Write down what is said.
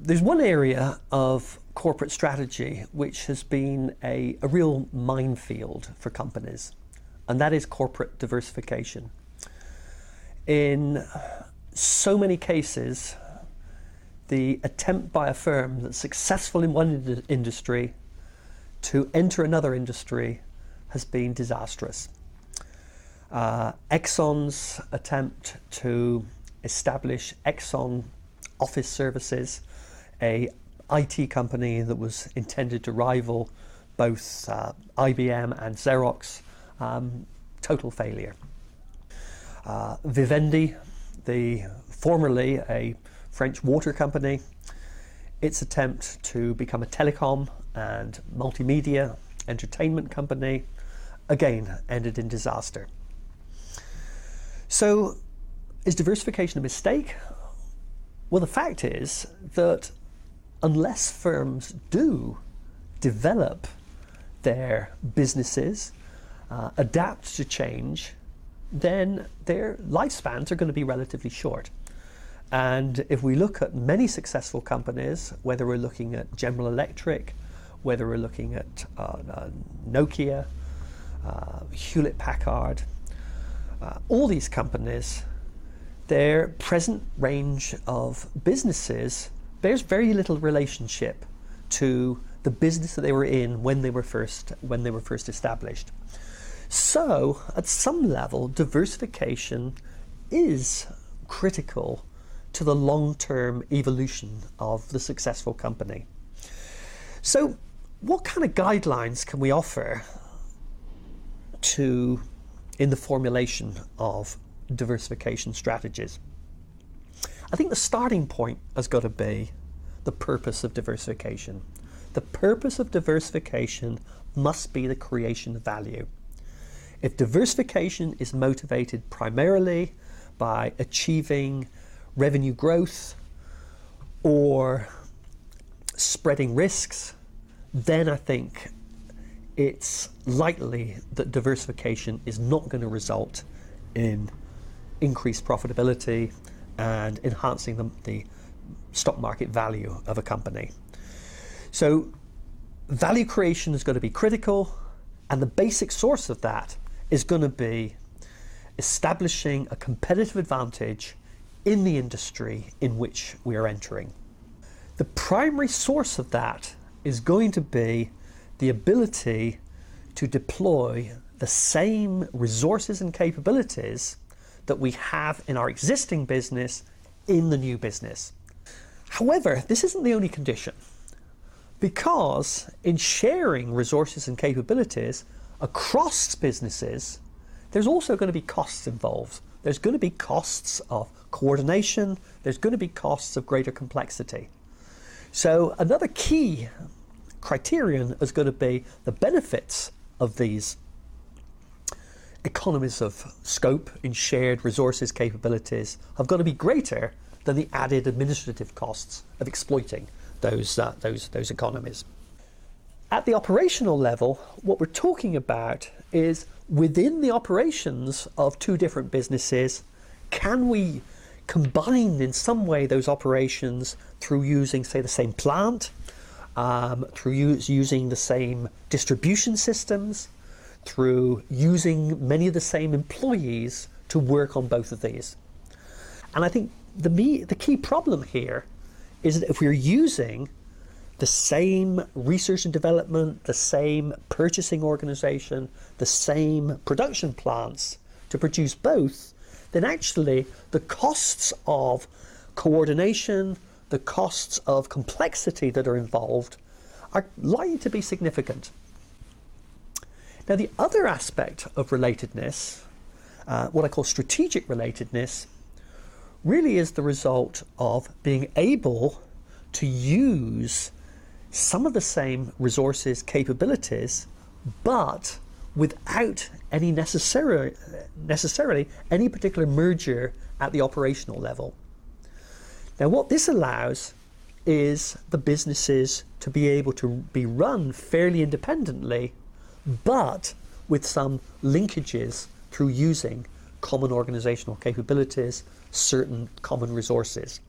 There's one area of corporate strategy which has been a real minefield for companies, and that is corporate diversification. In so many cases, the attempt by a firm that's successful in one industry to enter another industry has been disastrous. Exxon's attempt to establish Exxon Office Services, a IT company that was intended to rival both IBM and Xerox, total failure. Vivendi, formerly a French water company, its attempt to become a telecom and multimedia entertainment company, again ended in disaster. So, is diversification a mistake? Well, the fact is that unless firms do develop their businesses, adapt to change, then their lifespans are going to be relatively short. And if we look at many successful companies, whether we're looking at General Electric, whether we're looking at Nokia, Hewlett-Packard, all these companies, their present range of businesses bears very little relationship to the business that they were in when they were first established. So, at some level, diversification is critical to the long-term evolution of the successful company. So, what kind of guidelines can we offer in the formulation of diversification strategies? I think the starting point has got to be the purpose of diversification. The purpose of diversification must be the creation of value. If diversification is motivated primarily by achieving revenue growth or spreading risks, then I think it's likely that diversification is not going to result in increased profitability and enhancing the stock market value of a company. So value creation is going to be critical, and the basic source of that is going to be establishing a competitive advantage in the industry in which we are entering. The primary source of that is going to be the ability to deploy the same resources and capabilities that we have in our existing business in the new business. However, this isn't the only condition, because in sharing resources and capabilities across businesses, there's also going to be costs involved. There's going to be costs of coordination, there's going to be costs of greater complexity. So another key criterion is going to be the benefits of these economies of scope in shared resources capabilities have got to be greater than the added administrative costs of exploiting those economies. At the operational level, what we're talking about is within the operations of two different businesses, can we combine in some way those operations through using, say, the same plant, through using the same distribution systems, through using many of the same employees to work on both of these. And I think the key problem here is that if we're using the same research and development, the same purchasing organization, the same production plants to produce both, then actually the costs of coordination, the costs of complexity that are involved are likely to be significant. Now, the other aspect of relatedness, what I call strategic relatedness, really is the result of being able to use some of the same resources, capabilities, but without any necessarily any particular merger at the operational level. Now, what this allows is the businesses to be able to be run fairly independently, but with some linkages through using common organizational capabilities, certain common resources.